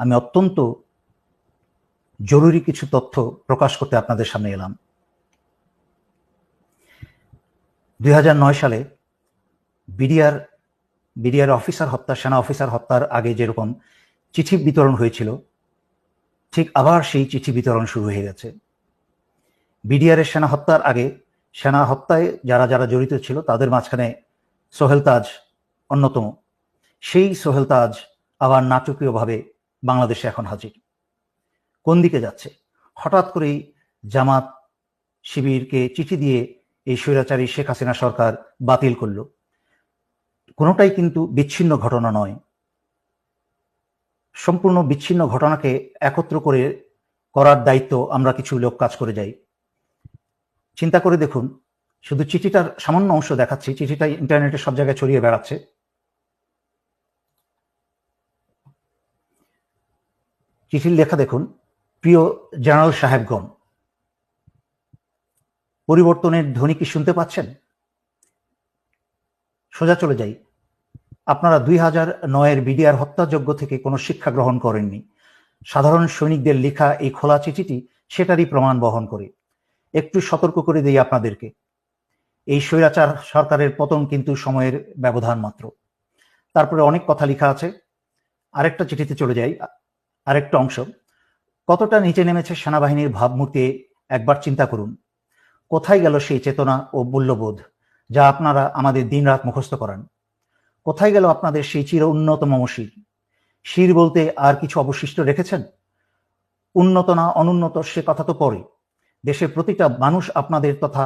আমি অত্যন্ত জরুরি কিছু তথ্য প্রকাশ করতে আপনাদের সামনে এলাম। 2009 সালে বিডিআর অফিসার হত্যা, সেনা অফিসার হত্যার আগে যেরকম চিঠি বিতরণ হয়েছিল, ঠিক আবার সেই চিঠি বিতরণ শুরু হয়ে গেছে। বিডিআরের সেনা হত্যার আগে সেনা হত্যায় যারা যারা জড়িত ছিল তাদের মাঝখানে সোহেল তাজ অন্যতম। সেই সোহেল তাজ আবার নাটকীয়ভাবে বাংলাদেশে এখন হাজির। কোন দিকে যাচ্ছে? হঠাৎ করেই জামাত শিবিরকে চিঠি দিয়ে এই স্বৈরাচারী শেখ হাসিনা সরকার বাতিল করল। কোনোটাই কিন্তু বিচ্ছিন্ন ঘটনা নয়। সম্পূর্ণ বিচ্ছিন্ন ঘটনাকে একত্র করে করার দায়িত্ব আমরা কিছু লোক কাজ করে যাই। চিন্তা করে দেখুন, শুধু চিঠিটার সামান্য অংশ দেখাচ্ছি। চিঠিটা ইন্টারনেটে সব জায়গায় ছড়িয়ে বেড়াচ্ছে। চিঠির লেখা দেখুন, প্রিয় জেনারেল সাহেবগণ, পরিবর্তনের ধ্বনি কি শুনতে পাচ্ছেন? সোজা চলে যাই। আপনারা 2009-এর বিডিআর হত্যাযজ্ঞ থেকে কোনো শিক্ষা গ্রহণ করেননি। সাধারণ সৈনিকদের লেখা এই খোলা চিঠিটি সেটারই প্রমাণ বহন করে। একটু সতর্ক করে দিই আপনাদেরকে, এই স্বৈরাচার সরকারের পতন কিন্তু সময়ের ব্যবধান মাত্র। তারপরে অনেক কথা লেখা আছে। আরেকটা চিঠিতে চলে যাই, আরেকটা অংশ। কতটা নিচে নেমেছে সেনাবাহিনীর ভাবমূর্তি একবার চিন্তা করুন। কোথায় গেল সেই চেতনা ও মূল্যবোধ যা আপনারা আমাদের দিনরাত মুখস্থ করান? কোথায় গেল আপনাদের সেই চির উন্নত মমশির? শির বলতে আর কিছু অবশিষ্ট রেখেছেন? উন্নত না অনুন্নত সে কথা তো পরে। দেশের প্রতিটা মানুষ আপনাদের তথা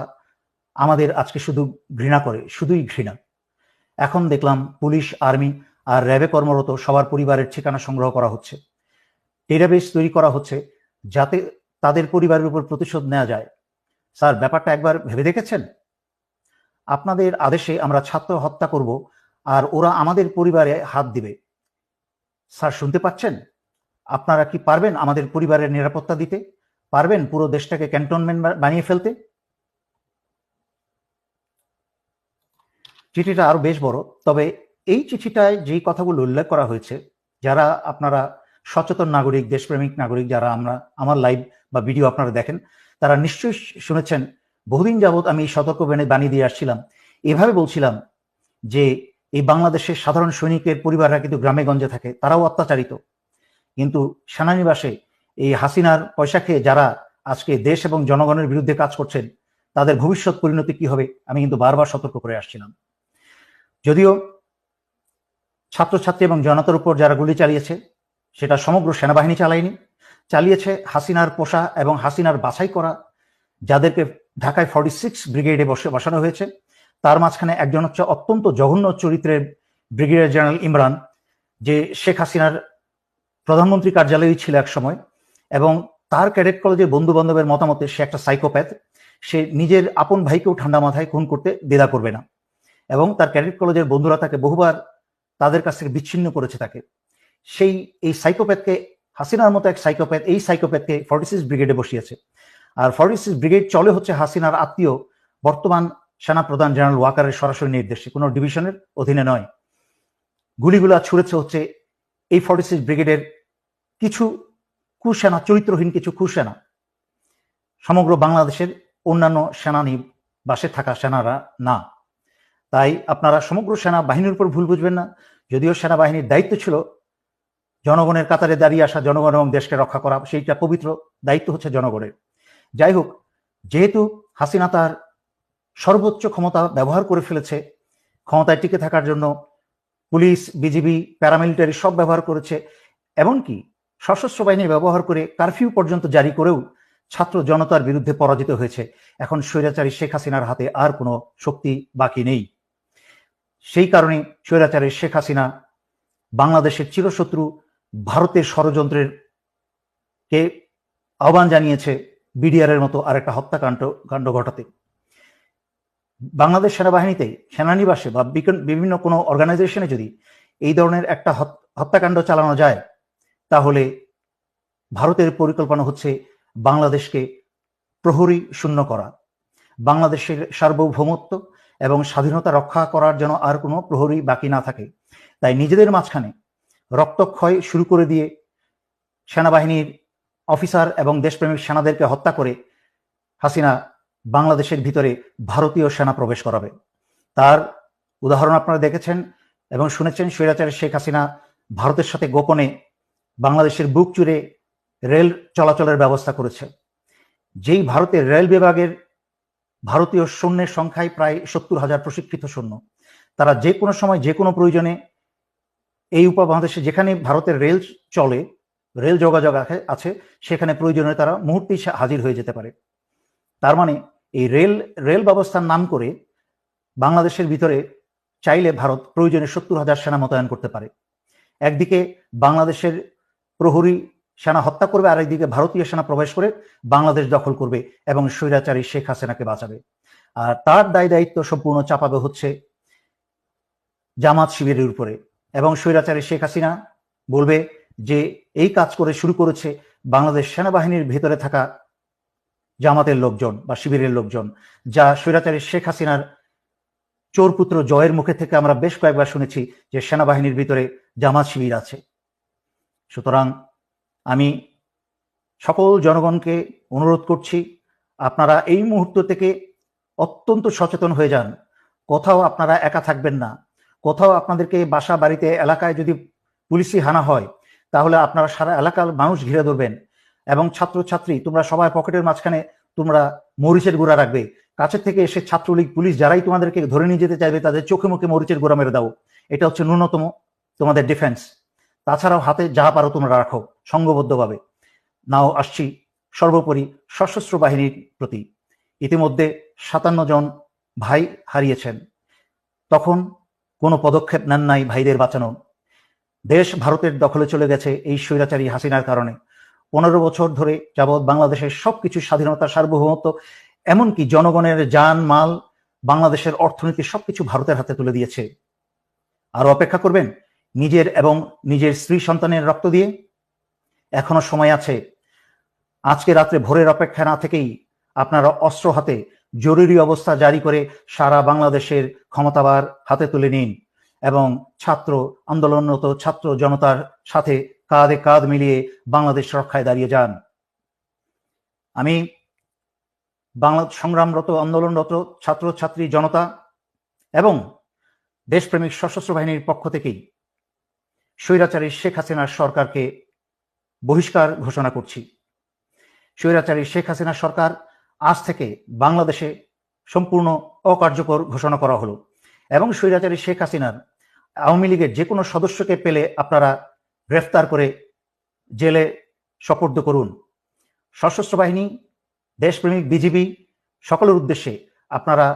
আমাদের আজকে শুধু ঘৃণা করে, শুধুই ঘৃণা। এখন দেখলাম পুলিশ, আর্মি আর র্যাবে কর্মরত সবার পরিবারের ঠিকানা সংগ্রহ করা হচ্ছে। ডেটাবেস তৈরি করা হচ্ছে যাতে তাদের পরিবারের উপর প্রতিশোধ নেওয়া যায়। স্যার, ব্যাপারটা একবার ভেবে দেখেছেন? আপনাদের আদেশে আমরা ছাত্র হত্যা করব আর ওরা আমাদের পরিবারে হাত দিবে। স্যার, শুনতে পাচ্ছেন? আপনারা কি পারবেন আমাদের পরিবারের নিরাপত্তা দিতে? পারবেন পুরো দেশটাকে ক্যান্টনমেন্ট বানিয়ে ফেলতে? চিঠিটা আরো বেশ বড়, তবে এই চিঠিটায় যেই কথাগুলো উল্লেখ করা হয়েছে, যারা আপনারা সচেতন নাগরিক, দেশপ্রেমিক নাগরিক, যারা আমার লাইভ বা ভিডিও আপনারা দেখেন, তারা নিশ্চয়ই শুনেছেন। বহুদিন যাবৎ আমি সতর্ক বাণী দিয়ে আসছিলাম। এভাবে বলছিলাম যে এই বাংলাদেশের সাধারণ সৈনিকের পরিবাররা কিন্তু গ্রামে গঞ্জে থাকে, তারাও অত্যাচারিত। কিন্তু সেনানিবাসে এই হাসিনার পয়সা খেয়ে যারা আজকে দেশ এবং জনগণের বিরুদ্ধে কাজ করছেন, তাদের ভবিষ্যৎ পরিণতি কি হবে আমি কিন্তু বারবার সতর্ক করে আসছিলাম। যদিও ছাত্রছাত্রী এবং জনতার উপর যারা গুলি চালিয়েছে সেটা সমগ্র সেনাবাহিনী চালায়নি, চালিয়েছে হাসিনার পোষা এবং হাসিনার বাছাই করা যাদেরকে ঢাকায় 46 ব্রিগেডে বসানো হয়েছে। তার মাঝখানে একজন হচ্ছে অত্যন্ত জঘন্য চরিত্রের ব্রিগেডিয়ার জেনারেল ইমরান, যে শেখ হাসিনার প্রধানমন্ত্রী কার্যালয়েই ছিল এক সময়, এবং তার ক্যাডেট কলেজের বন্ধু বান্ধবের মতামতে সে একটা সাইকোপ্যাথ। সে নিজের আপন ভাইকেও ঠান্ডা মাথায় খুন করতে দ্বিধা করবে না, এবং তার ক্যাডেট কলেজের বন্ধুরা তাকে বহুবার তাদের কাছ থেকে বিচ্ছিন্ন করেছে তাকে। এই সাইকোপ্যাথকে, হাসিনার মতো এক সাইকোপ্যাথ, এই সাইকোপ্যাথকে 46 ব্রিগেডে বসিয়েছে। আর 46 ব্রিগেড চলে হচ্ছে হাসিনার আত্মীয় বর্তমান সেনা প্রধান জেনারেল ওয়াকারের সরাসরি নির্দেশে, কোনো ডিভিশনের অধীনে নয়। গুলিগুলা ছুড়েছে হচ্ছে এই 46 ব্রিগেডের কিছু কুসেনা, চরিত্রহীন কিছু কুসেনা। সমগ্র বাংলাদেশের অন্যান্য সেনানিবাসে থাকা সেনারা না। তাই আপনারা সমগ্র সেনাবাহিনীর উপর ভুল বুঝবেন না। যদিও সেনাবাহিনীর দায়িত্ব ছিল জনগণের কাতারে দাঁড়িয়ে আসা, জনগণ এবং দেশকে রক্ষা করা, সেইটা পবিত্র দায়িত্ব হচ্ছে জনগণের। যাই হোক, যেহেতু হাসিনা তার সর্বোচ্চ ক্ষমতা ব্যবহার করে ফেলেছে, ক্ষমতায় টিকে থাকার জন্য পুলিশ, বিজিবি, প্যারামিলিটারি সব ব্যবহার করেছে, এমনকি সশস্ত্র বাহিনী ব্যবহার করে কারফিউ পর্যন্ত জারি করেও ছাত্র জনতার বিরুদ্ধে পরাজিত হয়েছে। এখন স্বৈরাচারী শেখ হাসিনার হাতে আর কোনো শক্তি বাকি নেই। সেই কারণে স্বৈরাচারী শেখ হাসিনা বাংলাদেশের চিরশত্রু ভারতের ষড়যন্ত্রের কে আহ্বান জানিয়েছে বিডিআরের মতো আরেকটা হত্যাকাণ্ড ঘটাতে। বাংলাদেশ সেনাবাহিনীতে, সেনানিবাসে বা বিভিন্ন কোনো অর্গানাইজেশনে যদি এই ধরনের একটা হত্যাকাণ্ড চালানো যায়, তাহলে ভারতের পরিকল্পনা হচ্ছে বাংলাদেশকে প্রহরী শূন্য করা, বাংলাদেশের সার্বভৌমত্ব এবং স্বাধীনতা রক্ষা করার জন্য আর কোনো প্রহরী বাকি না থাকে। তাই নিজেদের মাঝখানে রক্তক্ষয় শুরু করে দিয়ে সেনাবাহিনীর অফিসার এবং দেশপ্রেমিক সেনাদেরকে হত্যা করে হাসিনা বাংলাদেশের ভিতরে ভারতীয় সেনা প্রবেশ করাবে। তার উদাহরণ আপনারা দেখেছেন এবং শুনেছেন। স্বৈরাচারী শেখ হাসিনা ভারতের সাথে গোপনে বাংলাদেশের বুক জুড়ে রেল চলাচলের ব্যবস্থা করেছে। যেই ভারতের রেল বিভাগের ভারতীয় সৈন্যের সংখ্যায় প্রায় 70,000 প্রশিক্ষিত সৈন্য, তারা যে কোনো সময় যে কোনো প্রয়োজনে এই উপমহাদেশে যেখানে ভারতের রেল চলে, রেল যোগাযোগ আছে, সেখানে প্রয়োজনে তারা মুহূর্তেই হাজির হয়ে যেতে পারে। তার মানে এই রেল ব্যবস্থার নাম করে বাংলাদেশের ভিতরে চাইলে ভারত প্রয়োজনে 70,000 সেনা মোতায়েন করতে পারে। একদিকে বাংলাদেশের প্রহরী সেনা হত্যা করবে, আর একদিকে ভারতীয় সেনা প্রবেশ করে বাংলাদেশ দখল করবে এবং স্বৈরাচারী শেখ হাসিনাকে বাঁচাবে। আর তার দায় দায়িত্ব সম্পূর্ণ চাপাবে হচ্ছে জামাত শিবিরের উপরে, এবং স্বৈরাচারী শেখ হাসিনা বলবে যে এই কাজ করে শুরু করেছে বাংলাদেশ সেনাবাহিনীর ভেতরে থাকা জামাতের লোকজন বা শিবিরের লোকজন, যা স্বৈরাচারী শেখ হাসিনার চোরপুত্র জয়ের মুখে থেকে আমরা বেশ কয়েকবার শুনেছি যে সেনাবাহিনীর ভিতরে জামাত শিবির আছে। সুতরাং আমি সকল জনগণকে অনুরোধ করছি, আপনারা এই মুহূর্ত থেকে অত্যন্ত সচেতন হয়ে যান। কোথাও আপনারা একা থাকবেন না। কোথাও আপনাদেরকে বাসা বাড়িতে এলাকায় যদি পুলিশি হানা হয়, তাহলে আপনারা সারা এলাকার মানুষ ঘিরে ধরবেন, এবং ছাত্রছাত্রী তোমরা সবাই পকেটের মাঝখানে তোমরা মরিচের গুঁড়া রাখবে। কাছের থেকে এসে ছাত্রলীগ পুলিশ যারাই তোমাদেরকে ধরে নিয়ে যেতে চাইবে, তাদের চোখে মুখে মরিচের গুঁড়া মেরে দাও। এটা হচ্ছে ন্যূনতম তোমাদের ডিফেন্স। তাছাড়াও হাতে যা পারো তোমরা রাখো সংঘবদ্ধভাবে। নাও আসছি সর্বোপরি সশস্ত্র বাহিনীর প্রতি। ইতিমধ্যে 57 জন ভাই হারিয়েছেন, তখন কোনো পদক্ষেপ নেন নাই ভাইদের বাঁচানো। দেশ ভারতের দখলে চলে গেছে এই স্বৈরাচারী হাসিনার কারণে। 15 বছর ধরে যাবৎ বাংলাদেশের সবকিছু স্বাধীনতা, সার্বভৌমত্ব, এমনকি জনগণের জান মাল, বাংলাদেশের অর্থনীতি সবকিছু ভারতের হাতে তুলে দিয়েছে। আর অপেক্ষা করবেন নিজের এবং নিজের স্ত্রী সন্তানের রক্ত দিয়ে? এখনো সময় আছে। আজকে রাত্রে ভোরের অপেক্ষা না থেকেই আপনারা অস্ত্র হাতে জরুরি অবস্থা জারি করে সারা বাংলাদেশের ক্ষমতাবার হাতে তুলে নিন এবং ছাত্র আন্দোলনরত ছাত্র জনতার সাথে কাঁধে কাঁধ মিলিয়ে বাংলাদেশ রক্ষায় দাঁড়িয়ে যান। আমি বাংলা সংগ্রামরত আন্দোলনরত ছাত্র ছাত্রী জনতা এবং দেশপ্রেমিক সশস্ত্র বাহিনীর পক্ষ থেকেই স্বৈরাচারী শেখ হাসিনার সরকারকে বহিষ্কার ঘোষণা করছি। স্বৈরাচারী শেখ হাসিনা সরকার আজ থেকে বাংলাদেশে সম্পূর্ণ অকার্যকর ঘোষণা করা হলো, এবং স্বৈরাচারী শেখ হাসিনার আওয়ামী লীগের যে কোনো সদস্যকে পেলে আপনারা গ্রেফতার করে জেলে সোপর্দ করুন। সশস্ত্র বাহিনী, দেশপ্রেমিক বিজিবি সকলের উদ্দেশ্যে আপনারা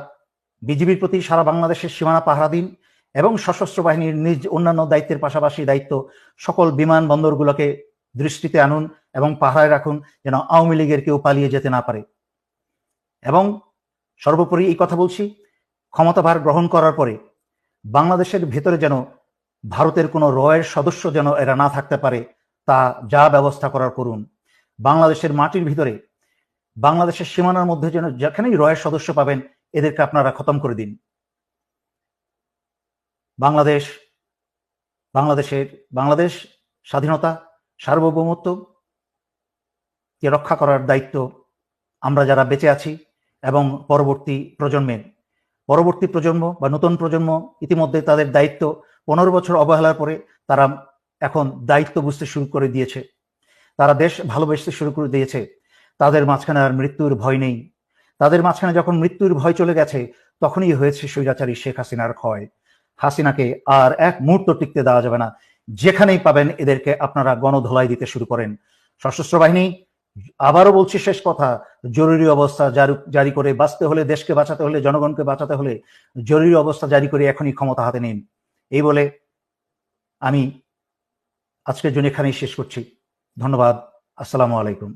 বিজিবির প্রতি সারা বাংলাদেশের সীমানা পাহারা দিন, এবং সশস্ত্র বাহিনীর নিজ অন্যান্য দায়িত্বের পাশাপাশি দায়িত্ব সকল বিমানবন্দরগুলোকে দৃষ্টিতে আনুন এবং পাহারায় রাখুন, যেন আওয়ামী লীগের কেউ পালিয়ে যেতে না পারে। এবং সর্বোপরি এই কথা বলছি, ক্ষমতাভার গ্রহণ করার পরে বাংলাদেশের ভেতরে যেন ভারতের কোনো রয়ের সদস্য যেন এরা না থাকতে পারে, তা যা ব্যবস্থা করার করুন। বাংলাদেশের মাটির ভিতরে, বাংলাদেশের সীমানার মধ্যে যেন যেখানেই রয়ের সদস্য পাবেন, এদেরকে আপনারা খতম করে দিন। বাংলাদেশ স্বাধীনতা, সার্বভৌমত্ব কে রক্ষা করার দায়িত্ব আমরা যারা বেঁচে আছি এবং পরবর্তী প্রজন্ম বা নতুন প্রজন্ম ইতিমধ্যে তাদের দায়িত্ব 15 বছর অবহেলার পরে তারা এখন দায়িত্ব বুঝতে শুরু করে দিয়েছে। তারা দেশ ভালোবাসতে শুরু করে দিয়েছে। তাদের মাঝখানে আর মৃত্যুর ভয় নেই। তাদের মাঝখানে যখন মৃত্যুর ভয় চলে গেছে, তখনই হয়েছে স্বৈরাচারী শেখ হাসিনার ক্ষয়। হাসিনাকে আর এক মুহূর্ত টিকতে দেওয়া যাবে না। যেখানেই পাবেন এদেরকে আপনারা গণধোলাই দিতে শুরু করেন। সশস্ত্র বাহিনী, আবারও বলছি শেষ কথা, জরুরি অবস্থা জারি করে বাঁচতে হলে, দেশকে বাঁচাতে হলে, জনগণকে বাঁচাতে হলে জরুরি অবস্থা জারি করে এখনই ক্ষমতা হাতে নিন। এই বলে আমি আজকের জন্য এখানেই শেষ করছি। ধন্যবাদ। আসসালামু আলাইকুম।